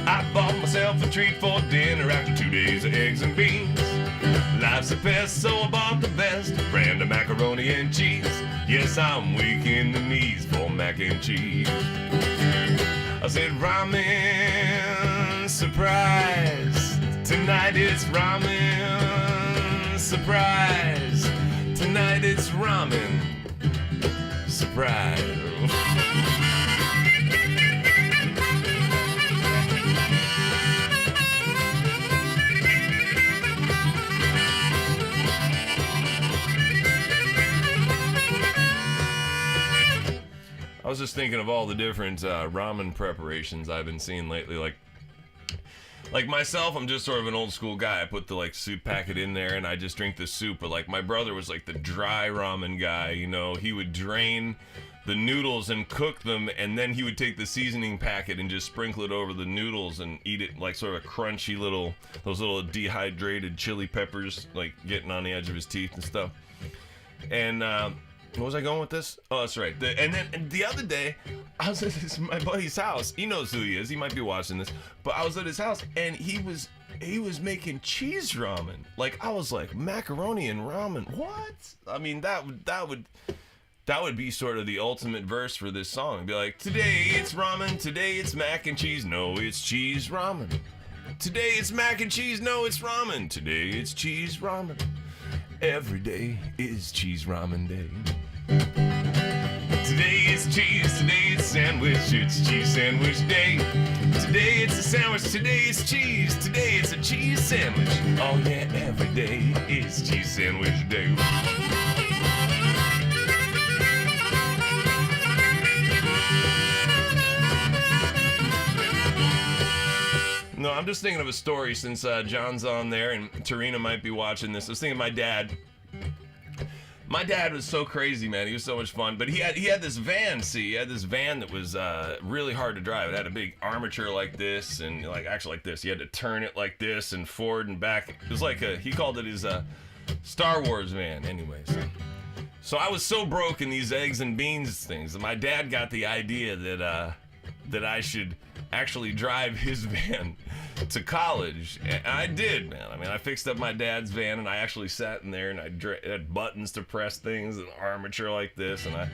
A: I bought myself a treat for dinner after 2 days of eggs and beans. Life's a pest, so I bought the best brand of macaroni and cheese. Yes, I'm weak in the knees for mac and cheese. I said ramen surprise. Tonight it's ramen surprise. Tonight it's ramen surprise. I was just thinking of all the different ramen preparations I've been seeing lately. Like myself, I'm just sort of an old school guy. I put the soup packet in there and I just drink the soup. But my brother was the dry ramen guy. You know, he would drain the noodles and cook them, and then he would take the seasoning packet and just sprinkle it over the noodles and eat it sort of crunchy those little dehydrated chili peppers getting on the edge of his teeth and stuff. And what was I going with this? Oh, that's right. And the other day, I was at my buddy's house. He knows who he is. He might be watching this. But I was at his house, and he was making cheese ramen. I was like, macaroni and ramen. What? I mean, that would be sort of the ultimate verse for this song. It'd be like, today it's ramen, today it's mac and cheese. No, it's cheese ramen. Today it's mac and cheese. No, it's ramen. Today it's cheese ramen. Every day is cheese ramen day. Today it's cheese, today it's sandwich, it's cheese sandwich day. Today it's a sandwich, today it's cheese, today it's a cheese sandwich. Oh yeah, every day is cheese sandwich day. No, I'm just thinking of a story since John's on there and Tarina might be watching this. I was thinking of my dad. My dad was so crazy, man. He was so much fun. But he had this van, see? He had this van that was really hard to drive. It had a big armature like this and actually like this. He had to turn it like this and forward and back. It was he called it his Star Wars van anyways. So I was so broke in these eggs and beans things that my dad got the idea that I should actually drive his van to college, and I did, man. I mean, I fixed up my dad's van, and I actually sat in there, and I had buttons to press things, and armature like this, and I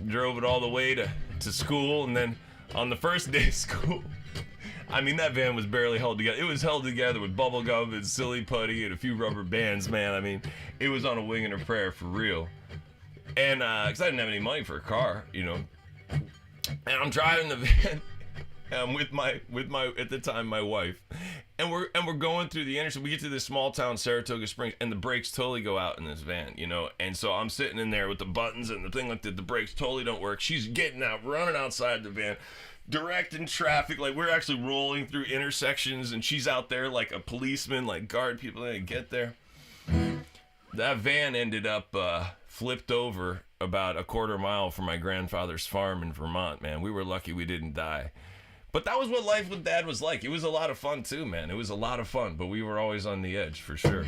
A: drove it all the way to school, and then on the first day of school, I mean, that van was barely held together. It was held together with bubble gum and silly putty and a few rubber bands, man. I mean, it was on a wing and a prayer for real. And because I didn't have any money for a car, you know, and I'm driving the van. With my at the time my wife, and we're going through the intersection. We get to this small town, Saratoga Springs, and the brakes totally go out in this van, you know. And so I'm sitting in there with the buttons and the thing like that. The brakes totally don't work. She's getting out, running outside the van, directing traffic. We're actually rolling through intersections, and she's out there like a policeman, guard people to get there. That van ended up flipped over about a quarter mile from my grandfather's farm in Vermont. Man, we were lucky we didn't die. But that was what life with Dad was like. It was a lot of fun, too, man. It was a lot of fun, but we were always on the edge, for sure.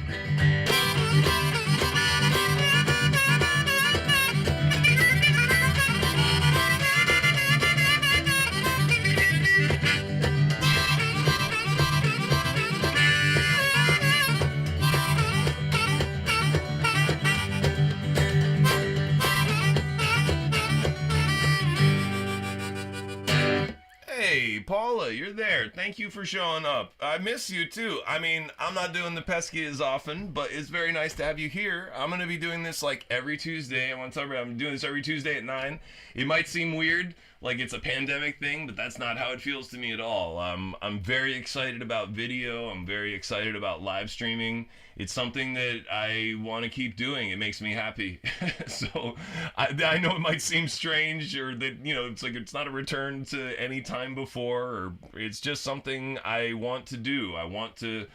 A: Hey, Paula, you're there. Thank you for showing up. I miss you, too. I mean, I'm not doing the pesky as often, but it's very nice to have you here. I'm going to be doing this, every Tuesday. I want to tell everybody I'm doing this every Tuesday at 9. It might seem weird, like it's a pandemic thing, but that's not how it feels to me at all. I'm very excited about video. I'm very excited about live streaming. It's something that I want to keep doing. It makes me happy. So I know it might seem strange, or that, you know, it's not a return to any time before, or it's just something I want to do. I want to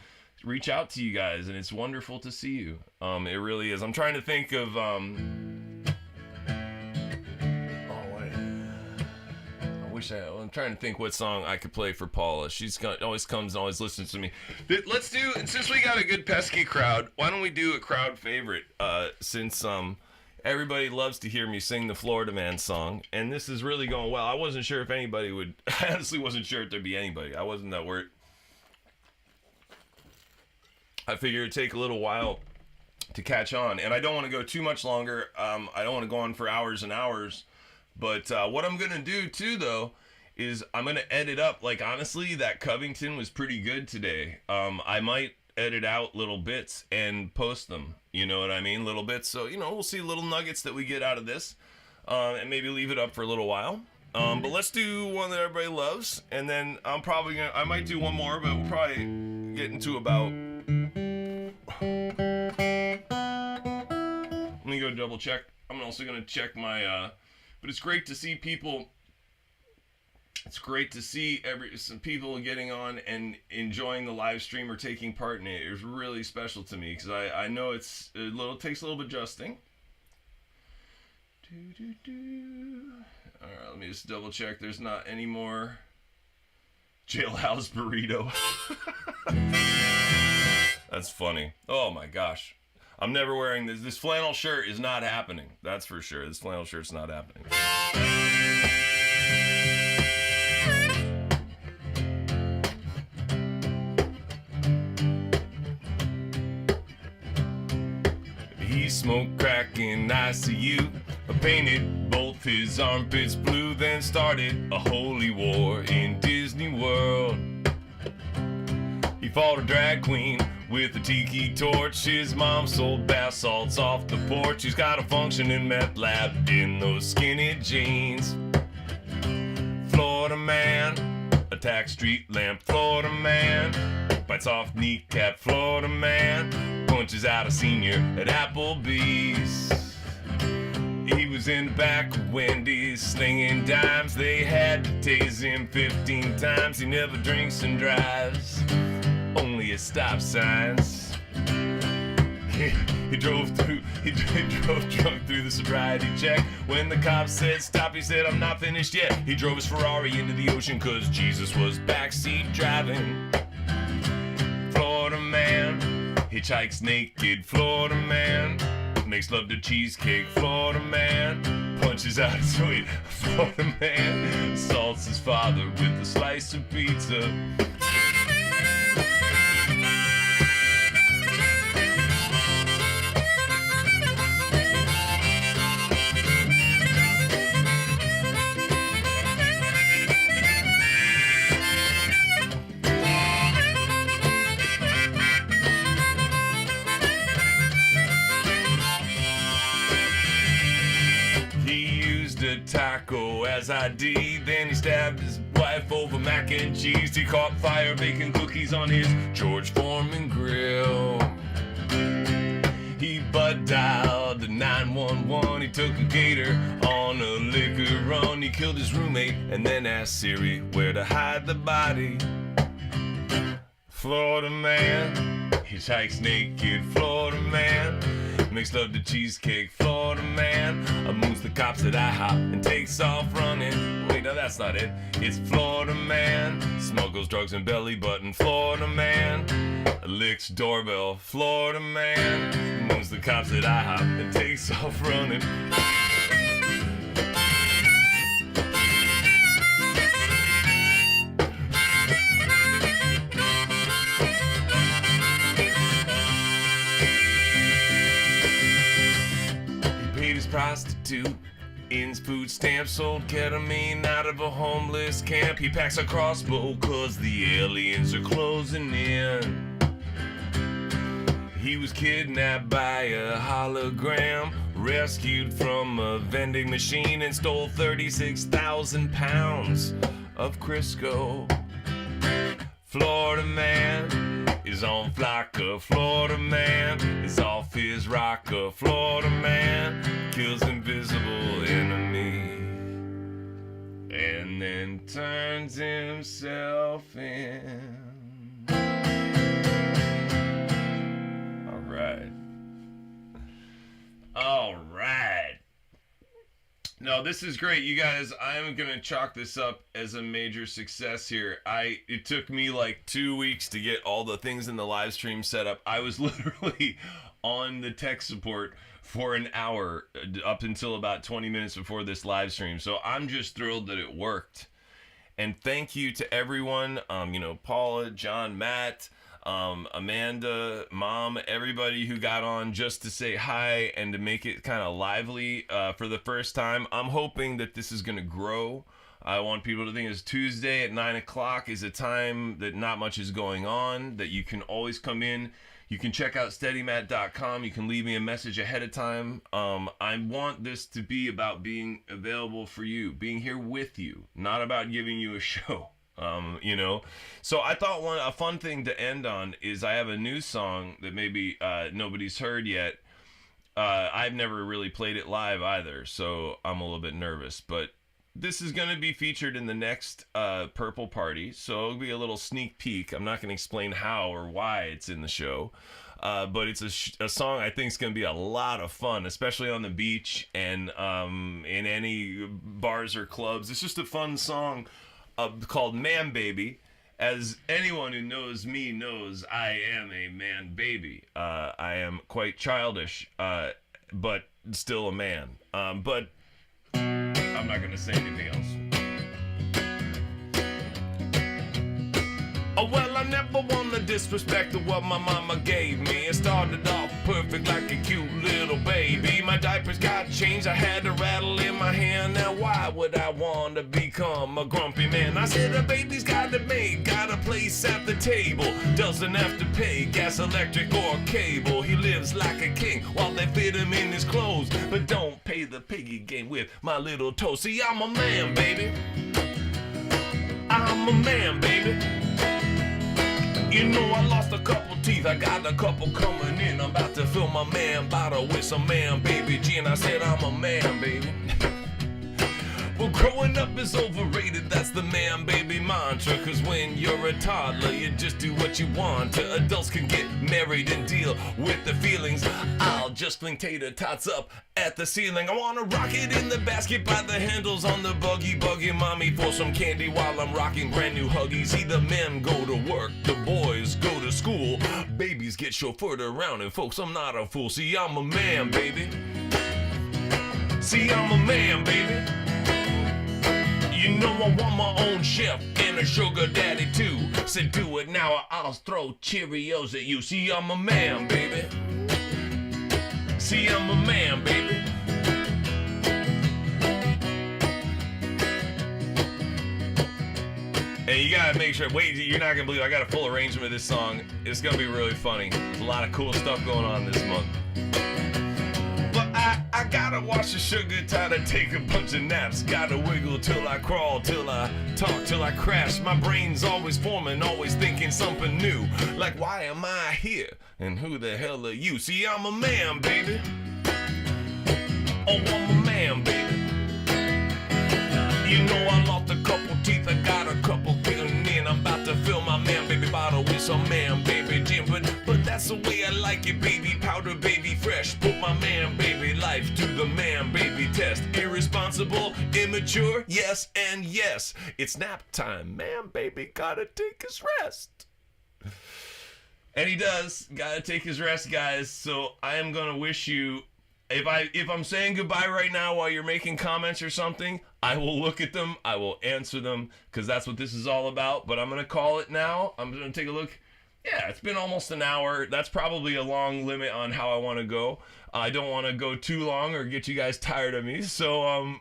A: reach out to you guys, and it's wonderful to see you. It really is. I'm trying to think of I'm trying to think what song I could play for Paula. Always comes and always listens to me. Let's do, since we got a good pesky crowd, why don't we do a crowd favorite? Since everybody loves to hear me sing the Florida Man song, and this is really going well. I wasn't sure if anybody would. I honestly wasn't sure if there'd be anybody. I wasn't that worried. I figured it'd take a little while to catch on, and I don't want to go too much longer. I don't want to go on for hours and hours. But what I'm going to do, too, though, is I'm going to edit up. Like, honestly, that Covington was pretty good today. I might edit out little bits and post them. You know what I mean? Little bits. So, we'll see little nuggets that we get out of this. And maybe leave it up for a little while. But let's do one that everybody loves. And then I might do one more, but we'll probably get into about... Let me go double check. I'm also going to check my... But it's great to see people. It's great to see some people getting on and enjoying the live stream or taking part in it. It was really special to me because I know it takes a little bit adjusting. All right, let me just double check. There's not any more jailhouse burrito. That's funny. Oh my gosh. I'm never wearing this. This flannel shirt is not happening. That's for sure. This flannel shirt's not happening. He smoked crack in ICU, painted both his armpits blue, then started a holy war in Disney World. He fought a drag queen with a tiki torch. His mom sold bath salts off the porch. He's got a functioning meth lab in those skinny jeans. Florida man, attack street lamp. Florida man, bites off kneecap. Florida man, punches out a senior at Applebee's. He was in the back of Wendy's slinging dimes. They had to tase him 15 times. He never drinks and drives, only at stop signs. He drove drunk through the sobriety check. When the cop said stop, he said, I'm not finished yet. He drove his Ferrari into the ocean cause Jesus was backseat driving. Florida man, hitchhikes naked. Florida man, makes love to cheesecake. Florida man, punches out his weight. Florida man, assaults his father with a slice of pizza. Taco as ID, then he stabbed his wife over mac and cheese. He caught fire baking cookies on his George Foreman grill. He butt dialed 911. He took a gator on a liquor run. He killed his roommate and then asked Siri where to hide the body. Florida man, hitchhikes naked. Florida man, makes love to cheesecake. Florida man, moves the cops at IHOP and takes off running. Wait, no, that's not it. It's Florida man, smuggles drugs and belly button. Florida man, licks doorbell. Florida man, moves the cops at IHOP and takes off running. Prostitute in food stamps, sold ketamine out of a homeless camp. He packs a crossbow cause the aliens are closing in. He was kidnapped by a hologram, rescued from a vending machine, and stole 36,000 pounds of Crisco. Florida man is on Flocka. Florida man is off his rocker. Florida man kills invisible enemy and then turns himself in. All right. No, No, this is great, you guys. I'm gonna chalk this up as a major success here. It took me like 2 weeks to get all the things in the live stream set up. I was literally on the tech support for an hour up until about 20 minutes before this live stream. So I'm just thrilled that it worked. And thank you to everyone, Paula, John, Matt, Amanda, Mom, everybody who got on just to say hi and to make it kind of lively for the first time. I'm hoping that this is going to grow. I want people to think it's Tuesday at 9 o'clock is a time that not much is going on, that you can always come in. You can check out steadymat.com. You can leave me a message ahead of time. I want this to be about being available for you, being here with you, not about giving you a show. So I thought a fun thing to end on is I have a new song that maybe nobody's heard yet. I've never really played it live either, so I'm a little bit nervous, but this is going to be featured in the next Purple Party, so it'll be a little sneak peek. I'm not going to explain how or why it's in the show, but it's a song I think is going to be a lot of fun, especially on the beach and in any bars or clubs. It's just a fun song called Man Baby. As anyone who knows me knows, I am a man baby. I am quite childish, but still a man. But I'm not going to say anything else. Oh, well, I never want to disrespect what my mama gave me. It started off perfect like a cute little baby. My diapers got changed, I had a rattle in my hand. Now why would I want to become a grumpy man? I said a baby's got to make, got a place at the table. Doesn't have to pay gas, electric, or cable. He lives like a king while they fit him in his clothes, but don't pay the piggy game with my little toe. See, I'm a man, baby. I'm a man, baby. You know I lost a couple teeth, I got a couple coming in. I'm about to fill my man bottle with some man baby gin. I said I'm a man, baby. Well, growing up is overrated, that's the man baby mantra. Cause when you're a toddler, you just do what you want to. Adults can get married and deal with the feelings. I'll just fling tater tots up at the ceiling. I wanna rock it in the basket by the handles on the buggy. Bugging mommy for some candy while I'm rocking brand new Huggies. See, the men go to work, the boys go to school. Babies get chauffeured around, and folks, I'm not a fool. See, I'm a man, baby. See, I'm a man, baby. You know I want my own chef and a sugar daddy too. Said do it now or I'll throw Cheerios at you. See, I'm a man, baby. See, I'm a man, baby. And you gotta make sure, wait, you're not gonna believe I got a full arrangement of this song. It's gonna be really funny. There's a lot of cool stuff going on this month. But I gotta watch the sugar tie to take a bunch of naps. Gotta wiggle till I crawl, till I talk, till I crash. My brain's always forming, always thinking something new. Like, why am I here? And who the hell are you? See, I'm a man, baby. Oh, I'm a man, baby. You know I lost a couple teeth, I got a couple getting in. I'm about to fill my man baby bottle with some man baby gin. But that's the way I like it, baby. Powder baby fresh. Put my man baby life to the man baby test. Irresponsible, immature, yes and yes. It's nap time, man baby gotta take his rest. And he does, gotta take his rest, guys. So I am gonna wish you, if I'm saying goodbye right now while you're making comments or something, I will look at them, I will answer them, because that's what this is all about. But I'm going to call it now. I'm going to take a look. Yeah, it's been almost an hour. That's probably a long limit on how I want to go. I don't want to go too long or get you guys tired of me. So,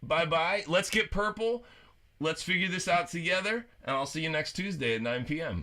A: bye-bye. Let's get purple. Let's figure this out together, and I'll see you next Tuesday at 9 p.m.